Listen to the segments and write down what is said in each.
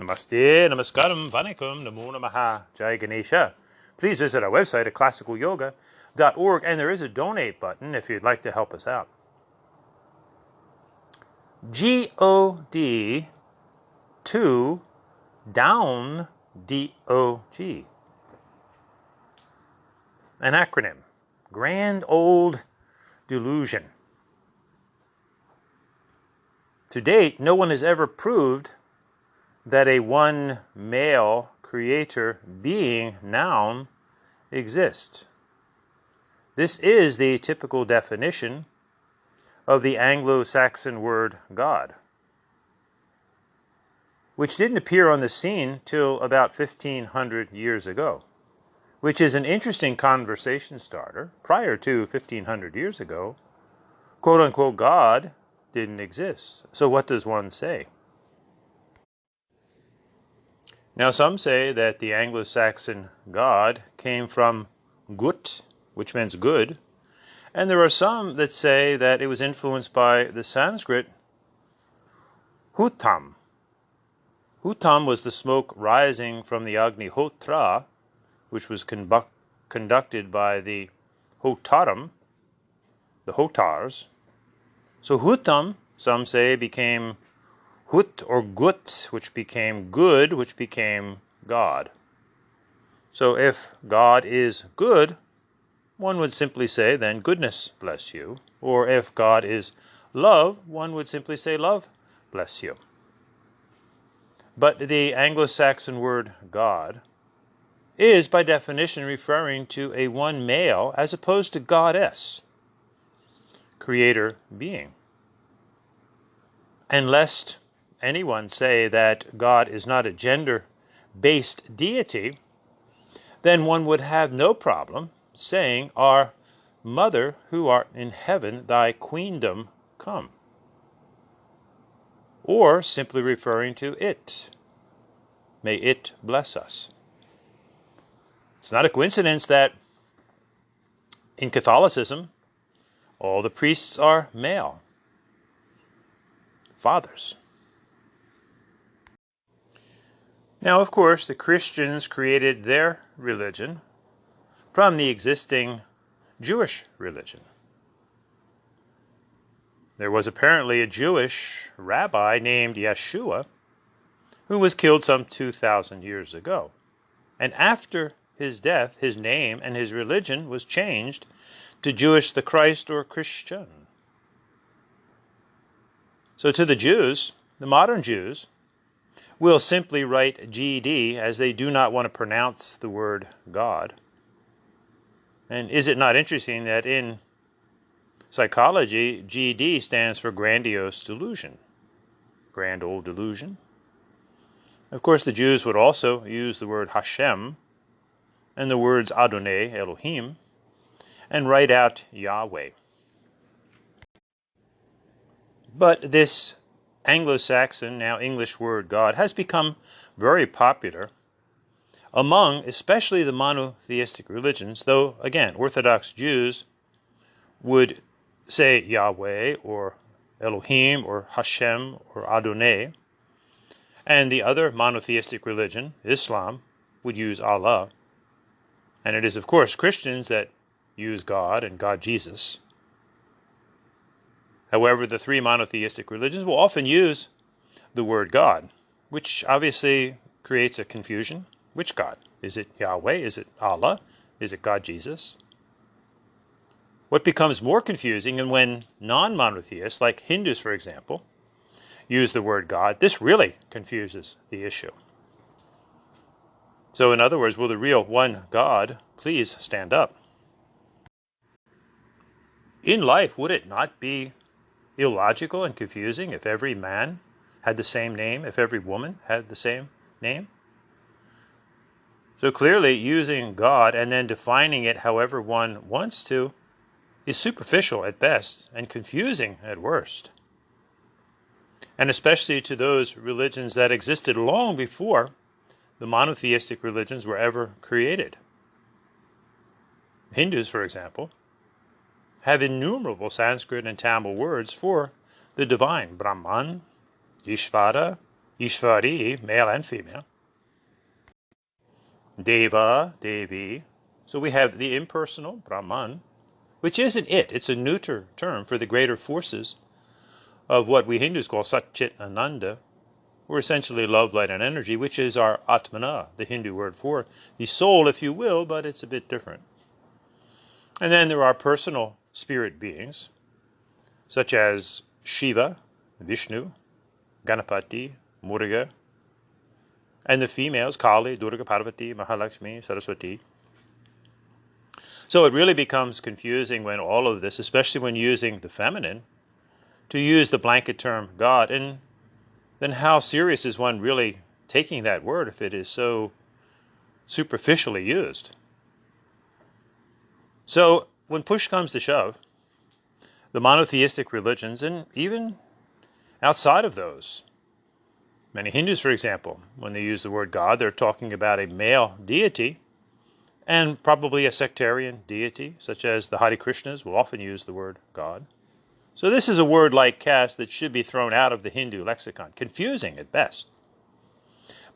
Namaste, Namaskaram, Vanakkam, Namo Namaha, Jai Ganesha. Please visit our website at classicalyoga.org, and there is a donate button if you'd like to help us out. G.O.D. to down D.O.G. An acronym. Grand Old Delusion. To date, no one has ever proved that a one male creator being noun exists. This is the typical definition of the Anglo-Saxon word God, which didn't appear on the scene till about 1500 years ago, which is an interesting conversation starter. Prior to 1500 years ago, quote-unquote God didn't exist. So what does one say? Now some say that the Anglo-Saxon God came from gut, which means good, and there are some that say that it was influenced by the Sanskrit hutam. Hutam was the smoke rising from the Agnihotra, which was conducted by the Hotaram, the Hotars. So hutam, some say, became hut or gut, which became good, which became God. So if God is good, one would simply say, then goodness bless you. Or if God is love, one would simply say love bless you. But the Anglo-Saxon word God is by definition referring to a one male as opposed to goddess, creator being. And lest anyone say that God is not a gender-based deity, then one would have no problem saying, Our Mother who art in heaven, thy queendom come. Or simply referring to it. May it bless us. It's not a coincidence that in Catholicism, all the priests are male, fathers. Now, of course, the Christians created their religion from the existing Jewish religion. There was apparently a Jewish rabbi named Yeshua who was killed some 2,000 years ago. And after his death, his name and his religion was changed to Jewish the Christ or Christian. So to the Jews, the modern Jews, will simply write G.D. as they do not want to pronounce the word God. And is it not interesting that in psychology, G.D. stands for grandiose delusion, Grand Old Delusion? Of course, the Jews would also use the word Hashem and the words Adonai, Elohim, and write out Yahweh. But this Anglo-Saxon, now English word God has become very popular among especially the monotheistic religions, though, again, Orthodox Jews would say Yahweh or Elohim or Hashem or Adonai, and the other monotheistic religion, Islam, would use Allah. And it is, of course, Christians that use God and God Jesus. However, the three monotheistic religions will often use the word God, which obviously creates a confusion. Which God? Is it Yahweh? Is it Allah? Is it God Jesus? What becomes more confusing, and when non-monotheists, like Hindus, for example, use the word God, this really confuses the issue. So in other words, will the real one God please stand up? In life, would it not be illogical and confusing if every man had the same name, if every woman had the same name? So clearly, using God and then defining it however one wants to is superficial at best and confusing at worst. And especially to those religions that existed long before the monotheistic religions were ever created. Hindus, for example, have innumerable Sanskrit and Tamil words for the divine: Brahman, Ishvara, Ishvari, male and female. Deva, Devi. So we have the impersonal, Brahman, which isn't it. It's a neuter term for the greater forces of what we Hindus call Sat Chit Ananda, or essentially love, light, and energy, which is our Atmana, the Hindu word for the soul, if you will, but it's a bit different. And then there are personal spirit beings, such as Shiva, Vishnu, Ganapati, Muruga, and the females, Kali, Durga, Parvati, Mahalakshmi, Saraswati. So it really becomes confusing when all of this, especially when using the feminine, to use the blanket term God. And then how serious is one really taking that word if it is so superficially used? So when push comes to shove, the monotheistic religions, and even outside of those, many Hindus, for example, when they use the word God, they're talking about a male deity and probably a sectarian deity, such as the Hare Krishnas will often use the word God. So this is a word like caste that should be thrown out of the Hindu lexicon, confusing at best.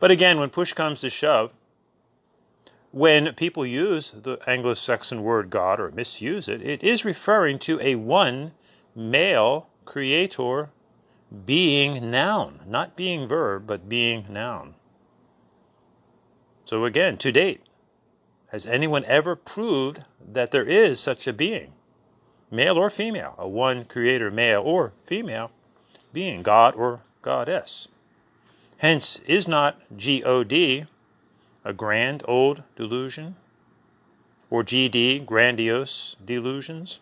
But again, when push comes to shove, when people use the Anglo-Saxon word God or misuse it, it is referring to a one male creator being noun, not being verb, but being noun. So again, to date, has anyone ever proved that there is such a being, male or female, a one creator male or female being, God or goddess? Hence, is not G.O.D. a grand old delusion? Or G.D., grandiose delusions?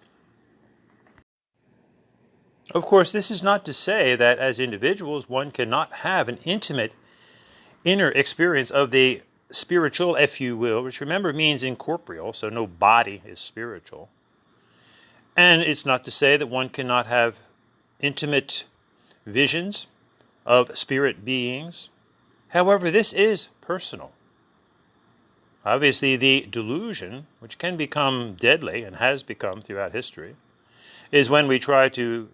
Of course, this is not to say that as individuals one cannot have an intimate inner experience of the spiritual, if you will, which remember means incorporeal, so no body is spiritual. And it's not to say that one cannot have intimate visions of spirit beings. However, this is personal. Obviously, the delusion, which can become deadly and has become throughout history, is when we try to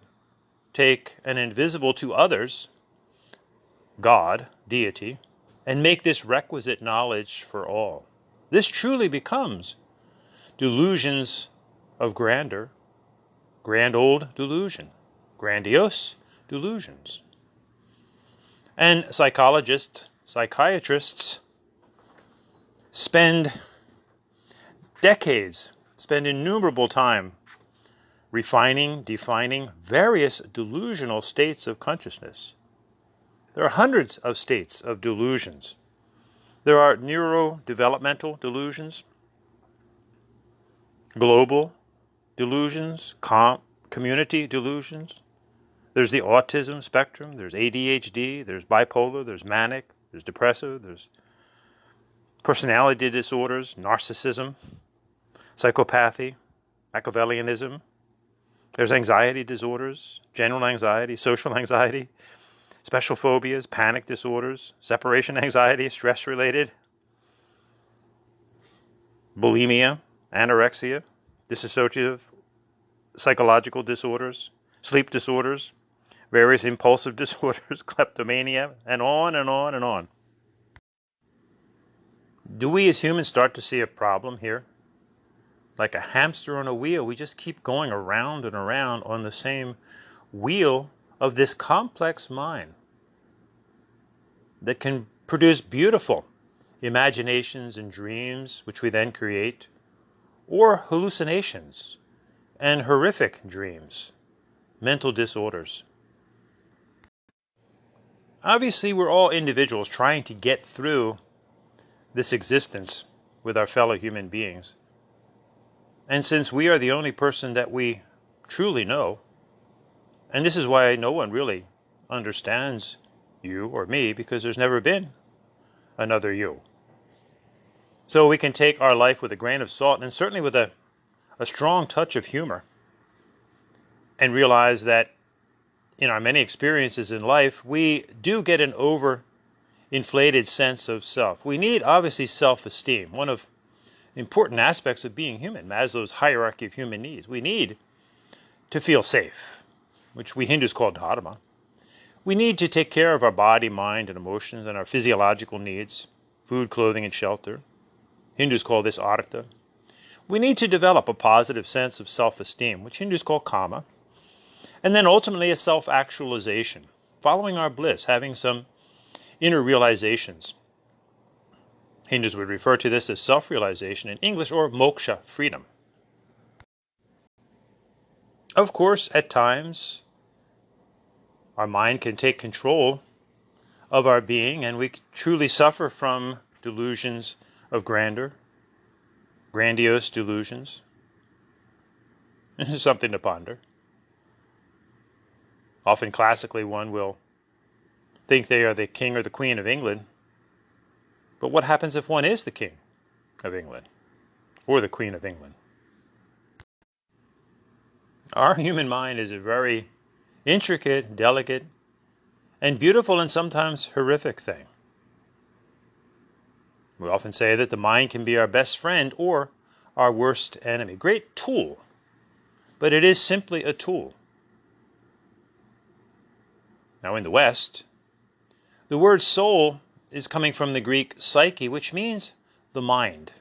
take an invisible to others, God, deity, and make this requisite knowledge for all. This truly becomes delusions of grandeur, grand old delusion, grandiose delusions. And psychologists, psychiatrists spend decades, spend innumerable time refining, defining various delusional states of consciousness. There are hundreds of states of delusions. There are neurodevelopmental delusions, global delusions, community delusions. There's the autism spectrum, there's ADHD, there's bipolar, there's manic, there's depressive, there's personality disorders, narcissism, psychopathy, Machiavellianism. There's anxiety disorders, general anxiety, social anxiety, special phobias, panic disorders, separation anxiety, stress-related, bulimia, anorexia, dissociative psychological disorders, sleep disorders, various impulsive disorders, kleptomania, and on and on and on. Do we as humans start to see a problem here? Like a hamster on a wheel, we just keep going around and around on the same wheel of this complex mind that can produce beautiful imaginations and dreams, which we then create, or hallucinations and horrific dreams, mental disorders. Obviously, we're all individuals trying to get through this existence with our fellow human beings. And since we are the only person that we truly know, and this is why no one really understands you or me, because there's never been another you. So we can take our life with a grain of salt and certainly with a strong touch of humor and realize that in our many experiences in life, we do get an overinflated sense of self. We need, obviously, self-esteem, one of important aspects of being human, Maslow's hierarchy of human needs. We need to feel safe, which we Hindus call dharma. We need to take care of our body, mind, and emotions and our physiological needs, food, clothing, and shelter. Hindus call this artha. We need to develop a positive sense of self-esteem, which Hindus call kama, and then ultimately a self-actualization, following our bliss, having some inner realizations. Hindus would refer to this as self-realization in English, or moksha, freedom. Of course, at times, our mind can take control of our being, and we truly suffer from delusions of grandeur, grandiose delusions. This is something to ponder. Often classically, one will think they are the king or the queen of England, but what happens if one is the king of England or the queen of England? Our human mind is a very intricate, delicate, and beautiful and sometimes horrific thing. We often say that the mind can be our best friend or our worst enemy. Great tool, but it is simply a tool. Now in the West, the word soul is coming from the Greek psyche, which means the mind.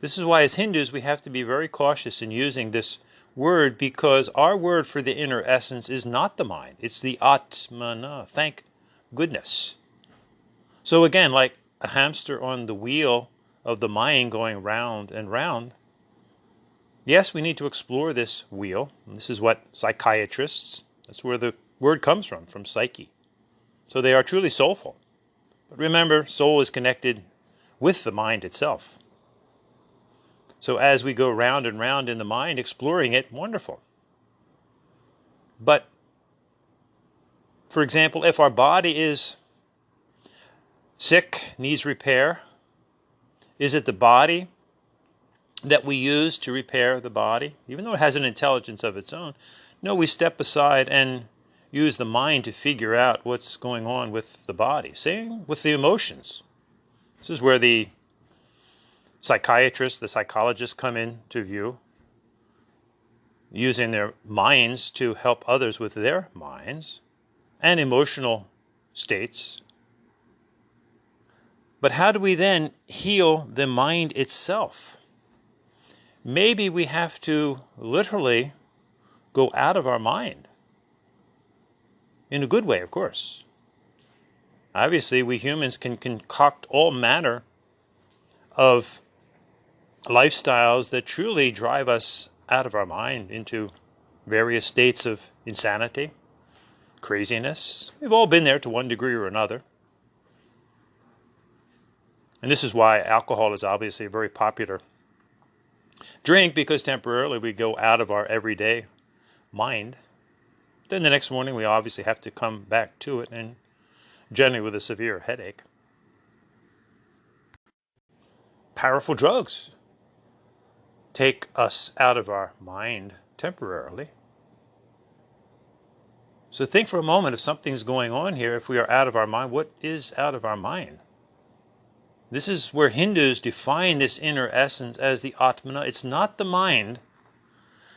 This is why as Hindus we have to be very cautious in using this word, because our word for the inner essence is not the mind. It's the atmana. Thank goodness. So again, like a hamster on the wheel of the mind going round and round, yes, we need to explore this wheel. And this is what psychiatrists, that's where the word comes from psyche. So they are truly soulful. But remember, soul is connected with the mind itself. So as we go round and round in the mind, exploring it, wonderful. But, for example, if our body is sick, needs repair, is it the body that we use to repair the body? Even though it has an intelligence of its own, no, we step aside and use the mind to figure out what's going on with the body. Same with the emotions. This is where the psychiatrists, the psychologists come into view, using their minds to help others with their minds and emotional states. But how do we then heal the mind itself? Maybe we have to literally go out of our mind. In a good way, of course. Obviously, we humans can concoct all manner of lifestyles that truly drive us out of our mind into various states of insanity, craziness. We've all been there to one degree or another. And this is why alcohol is obviously a very popular drink, because temporarily we go out of our everyday mind. Then the next morning we obviously have to come back to it, and generally with a severe headache. Powerful drugs take us out of our mind temporarily. So think for a moment, if something's going on here, if we are out of our mind, what is out of our mind? This is where Hindus define this inner essence as the Atmana. It's not the mind.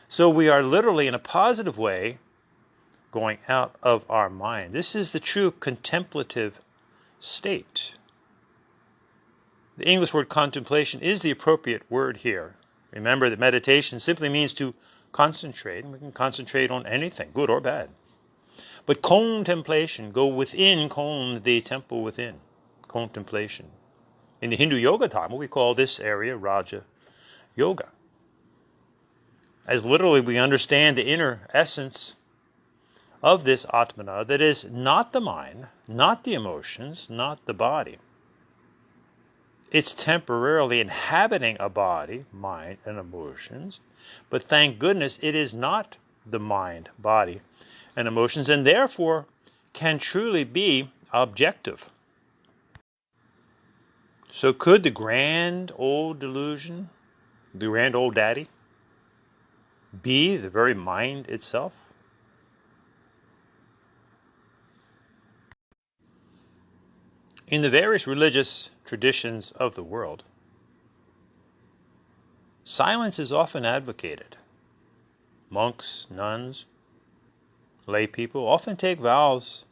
So we are literally, in a positive way, going out of our mind. This is the true contemplative state. The English word contemplation is the appropriate word here. Remember that meditation simply means to concentrate, and we can concentrate on anything, good or bad. But contemplation, go within, kon, the temple within, contemplation. In the Hindu Yoga Dharma, we call this area Raja Yoga. As literally we understand the inner essence of this Atmana that is not the mind, not the emotions, not the body. It's temporarily inhabiting a body, mind, and emotions, but thank goodness it is not the mind, body, and emotions, and therefore can truly be objective. So could the Grand Old Delusion, the Grand Old Daddy, be the very mind itself? In the various religious traditions of the world, silence is often advocated. Monks, nuns, lay people often take vows,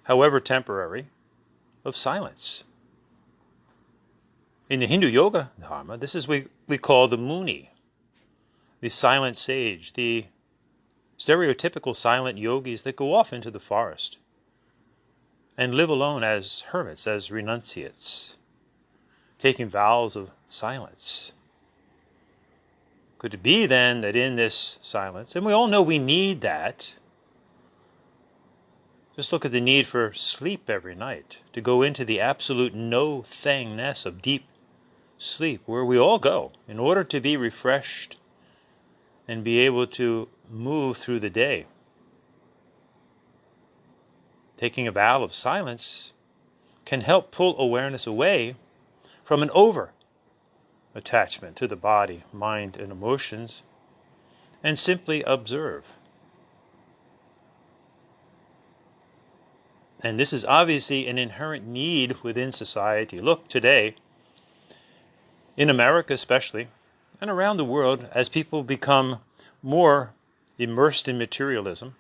however temporary, of silence. In the Hindu yoga dharma, this is what we call the Muni, the silent sage, the stereotypical silent yogis that go off into the forest and live alone as hermits, as renunciates, taking vows of silence. Could it be then that in this silence, and we all know we need that, just look at the need for sleep every night, to go into the absolute no-thingness of deep sleep, where we all go in order to be refreshed and be able to move through the day. Taking a vow of silence can help pull awareness away from an over attachment to the body, mind, and emotions, and simply observe. And this is obviously an inherent need within society. Look, today, in America especially, and around the world, as people become more immersed in materialism,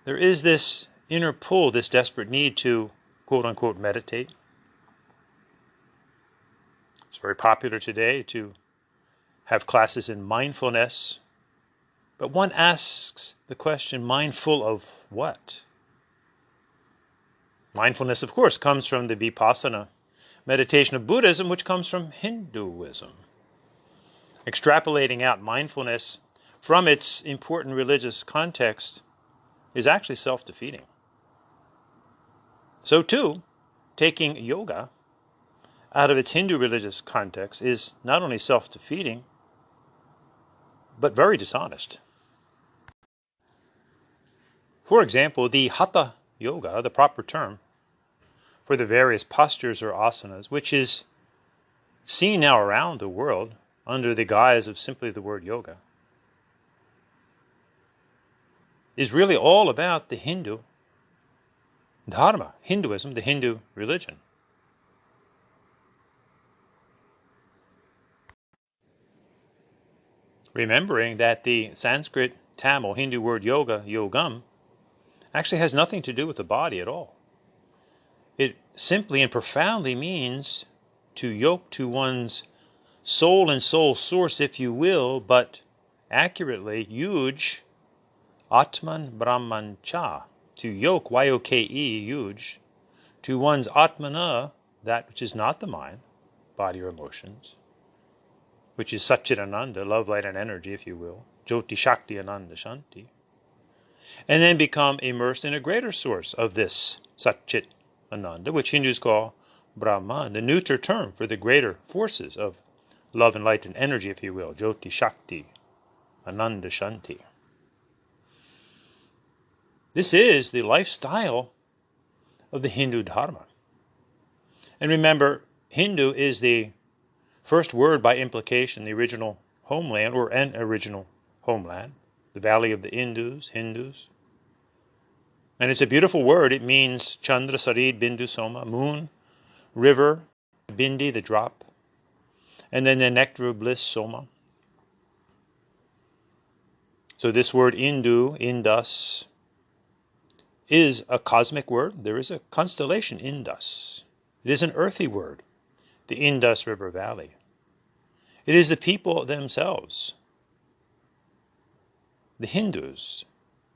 there is this inner pull, this desperate need to, quote-unquote, meditate. It's very popular today to have classes in mindfulness, but one asks the question, mindful of what? Mindfulness, of course, comes from the Vipassana meditation of Buddhism, which comes from Hinduism. Extrapolating out mindfulness from its important religious context is actually self-defeating. So too, taking yoga out of its Hindu religious context is not only self-defeating, but very dishonest. For example, the Hatha Yoga, the proper term for the various postures or asanas, which is seen now around the world under the guise of simply the word yoga, is really all about the Hindu dharma, Hinduism, the Hindu religion. Remembering that the Sanskrit, Tamil, Hindu word yoga, yogam, actually has nothing to do with the body at all. It simply and profoundly means to yoke to one's soul and soul source, if you will, but accurately, yuj, Atman Brahman Cha, to yoke, Y-O-K-E, yuj, to one's Atmana, that which is not the mind, body or emotions, which is Satchitananda, love, light, and energy, if you will, Jyoti Shakti Ananda Shanti, and then become immersed in a greater source of this Satchit Ananda, which Hindus call Brahman, the neuter term for the greater forces of love and light and energy, if you will, Jyoti Shakti Ananda Shanti. This is the lifestyle of the Hindu Dharma. And remember, Hindu is the first word by implication, the original homeland, or an original homeland, the valley of the Indus, Hindus. And it's a beautiful word. It means Chandra, Sarid, Bindu, Soma, moon, river, Bindi, the drop, and then the nectar of bliss, Soma. So this word Indu, Indus, is a cosmic word. There is a constellation, Indus. It is an earthy word, the Indus River Valley. It is the people themselves, the Hindus.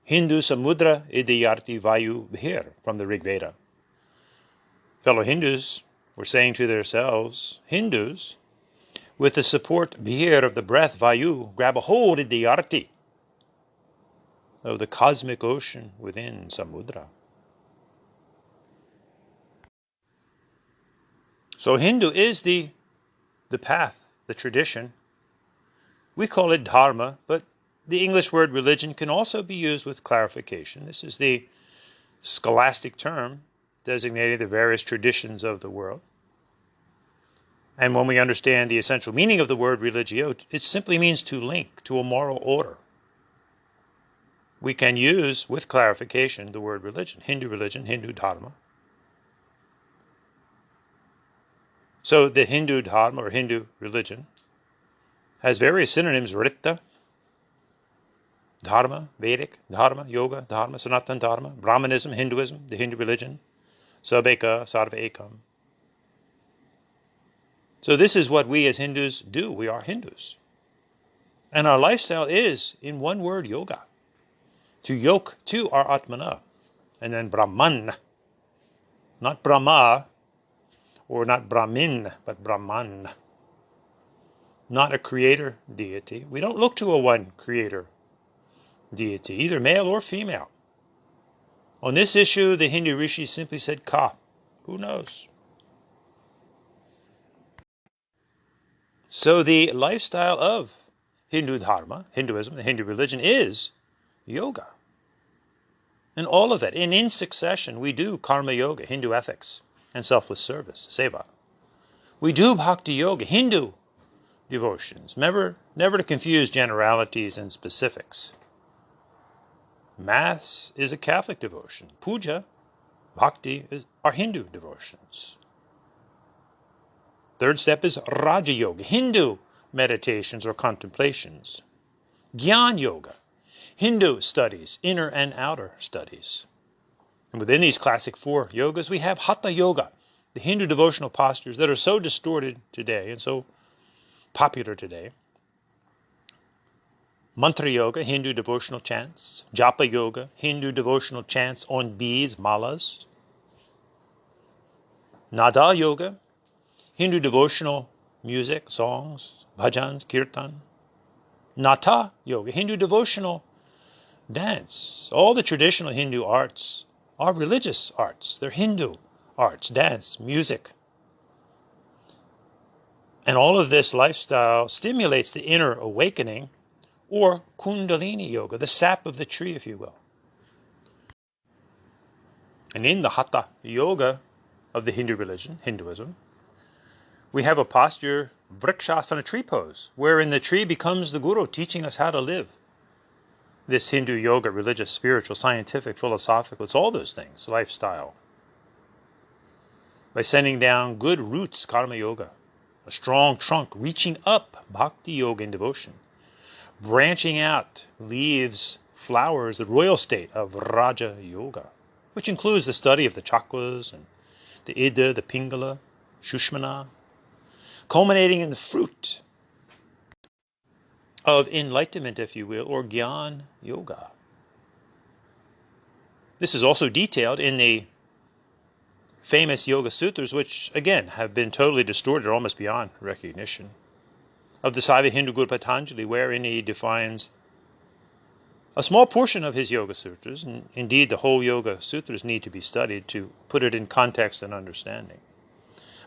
Hindu Samudra Idayarti Vayu Bhir, from the Rig Veda. Fellow Hindus were saying to themselves, Hindus, with the support Bhir of the breath, Vayu, grab a hold Idayarti of the cosmic ocean within Samudra. So Hindu is the path, the tradition. We call it dharma, but the English word religion can also be used with clarification. This is the scholastic term designating the various traditions of the world. And when we understand the essential meaning of the word religio, it simply means to link to a moral order. We can use, with clarification, the word religion, Hindu dharma. So the Hindu dharma, or Hindu religion, has various synonyms: Rita, Dharma, Vedic, Dharma, Yoga, Dharma, Sanatana Dharma, Brahmanism, Hinduism, the Hindu religion, Sabeka, Sarva Ekam. So this is what we as Hindus do. We are Hindus. And our lifestyle is, in one word, yoga. To yoke to our Atmana. And then Brahman. Not Brahma, or not Brahmin, but Brahman. Not a creator deity. We don't look to a one creator deity, either male or female. On this issue, the Hindu rishis simply said Ka. Who knows? So the lifestyle of Hindu Dharma, Hinduism, the Hindu religion, is yoga. And all of it. And in succession, we do karma yoga, Hindu ethics, and selfless service, seva. We do bhakti yoga, Hindu devotions. Remember, never to confuse generalities and specifics. Mass is a Catholic devotion. Puja, bhakti, are Hindu devotions. Third step is Raja Yoga, Hindu meditations or contemplations. Gyan Yoga, Hindu studies, inner and outer studies. And within these classic four yogas, we have Hatha Yoga, the Hindu devotional postures that are so distorted today and so popular today. Mantra Yoga, Hindu devotional chants. Japa Yoga, Hindu devotional chants on beads, malas. Nada Yoga, Hindu devotional music, songs, bhajans, kirtan. Nata Yoga, Hindu devotional dance. All the traditional Hindu arts are religious arts. They're Hindu arts, dance, music. And all of this lifestyle stimulates the inner awakening, or Kundalini Yoga, the sap of the tree, if you will. And in the Hatha Yoga of the Hindu religion, Hinduism, we have a posture, Vrikshasana tree pose, wherein the tree becomes the guru, teaching us how to live. This Hindu yoga, religious, spiritual, scientific, philosophical, it's all those things, lifestyle. By sending down good roots, karma yoga, a strong trunk reaching up, bhakti yoga in devotion, branching out, leaves, flowers, the royal state of Raja Yoga, which includes the study of the chakras and the Ida, the Pingala, Shushmana, culminating in the fruit of enlightenment, if you will, or Gyan Yoga. This is also detailed in the famous Yoga Sutras, which, again, have been totally distorted or almost beyond recognition, of the Saiva Hindu Guru Patanjali, wherein he defines a small portion of his Yoga Sutras, and indeed the whole Yoga Sutras need to be studied to put it in context and understanding.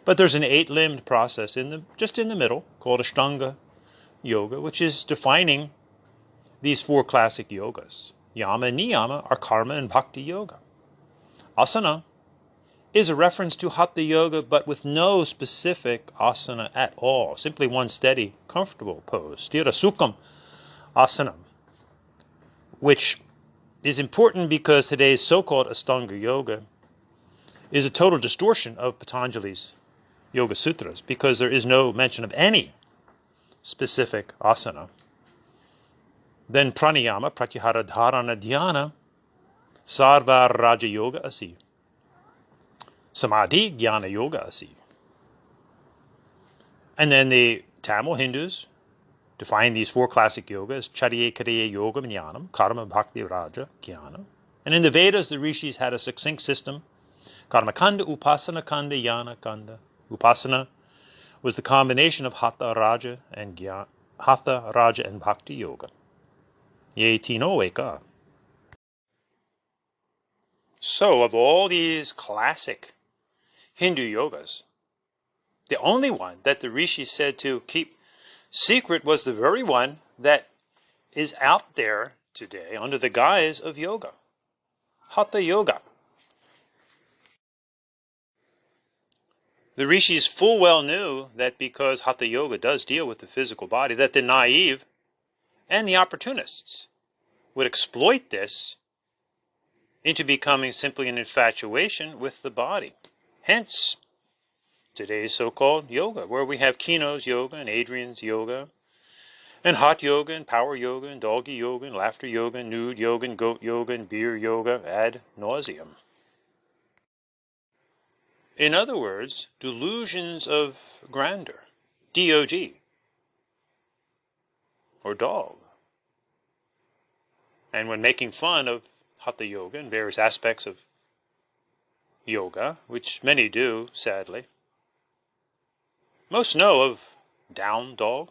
But there's an 8-limbed process just in the middle called Ashtanga Yoga, which is defining these 4 classic yogas. Yama and Niyama are karma and bhakti yoga. Asana is a reference to Hatha Yoga, but with no specific asana at all. Simply one steady, comfortable pose. Sthira Sukham Asana, which is important because today's so-called Ashtanga Yoga is a total distortion of Patanjali's Yoga Sutras, because there is no mention of any specific asana. Then pranayama, pratyahara dharana dhyana, sarva raja yoga asi. Samadhi jnana yoga asi. And then the Tamil Hindus define these 4 classic yogas: Charya Kriya Yoga Jnanam, Karma Bhakti Raja Jnana. And in the Vedas, the rishis had a succinct system: Karma Kanda, Upasana Kanda, Jnana Kanda. Upasana was the combination of Hatha, Raja, and Bhakti Yoga. Ye Tino Eka. So, of all these classic Hindu yogas, the only one that the rishis said to keep secret was the very one that is out there today under the guise of yoga. Hatha Yoga. The rishis full well knew that because Hatha Yoga does deal with the physical body, that the naive and the opportunists would exploit this into becoming simply an infatuation with the body. Hence, today's so-called yoga, where we have Kino's yoga and Adrian's yoga, And hot yoga, and power yoga, and doggy yoga, and laughter yoga, and nude yoga, and goat yoga, and beer yoga ad nauseum. In other words, delusions of grandeur, D.O.G, or dog. And when making fun of hatha yoga and various aspects of yoga, which many do, sadly, most know of down dog.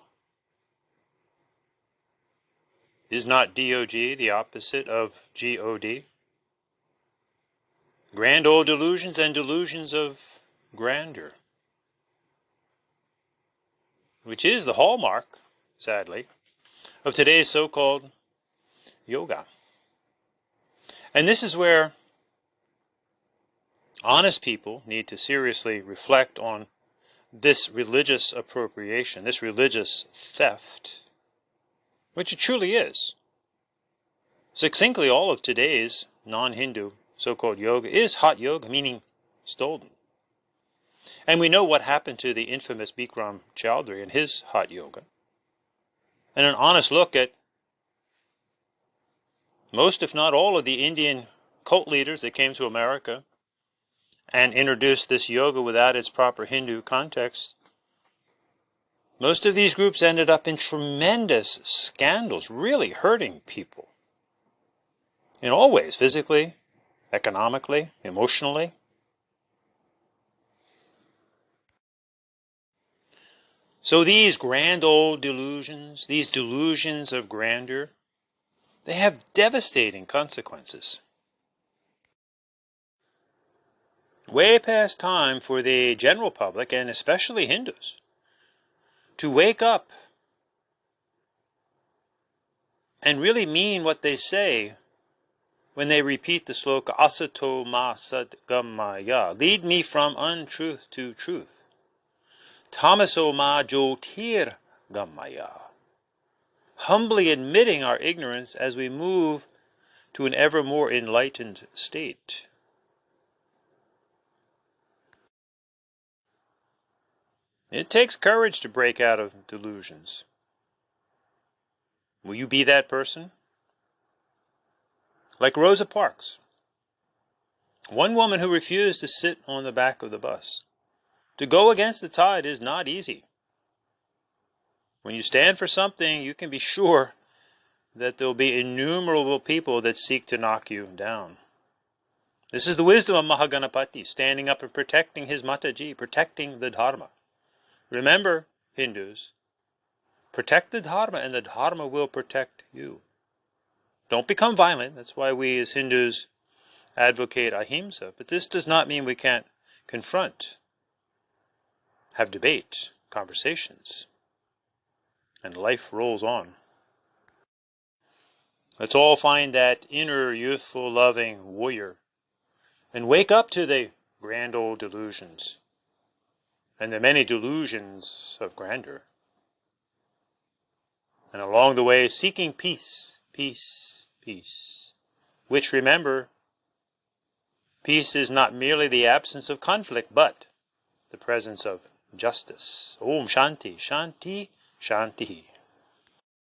Is not D.O.G the opposite of G.O.D? Grand old delusions and delusions of grandeur, which is the hallmark, sadly, of today's so-called yoga. And this is where honest people need to seriously reflect on this religious appropriation, this religious theft, which it truly is. Succinctly, all of today's non-Hindu so-called yoga is hot yoga, meaning stolen. And we know what happened to the infamous Bikram Chowdhury and his hot yoga. And an honest look at most, if not all, of the Indian cult leaders that came to America and introduced this yoga without its proper Hindu context. Most of these groups ended up in tremendous scandals, really hurting people. In all ways, physically, economically, emotionally. So these grand old delusions, these delusions of grandeur, they have devastating consequences. Way past time for the general public, and especially Hindus, to wake up and really mean what they say when they repeat the sloka, asato ma sat gamaya, lead me from untruth to truth. Tamaso ma jyotir gamaya, humbly admitting our ignorance as we move to an ever more enlightened state. It takes courage to break out of delusions. Will you be that person? Like Rosa Parks, one woman who refused to sit on the back of the bus. To go against the tide is not easy. When you stand for something, you can be sure that there will be innumerable people that seek to knock you down. This is the wisdom of Mahaganapati, standing up and protecting his Mataji, protecting the Dharma. Remember, Hindus, protect the Dharma and the Dharma will protect you. Don't become violent. That's why we as Hindus advocate ahimsa. But this does not mean we can't confront, have debate, conversations, and life rolls on. Let's all find that inner, youthful, loving warrior and wake up to the grand old delusions and the many delusions of grandeur. And along the way, seeking peace, peace, peace. Which, remember, peace is not merely the absence of conflict, but the presence of justice. Om Shanti, Shanti, Shanti.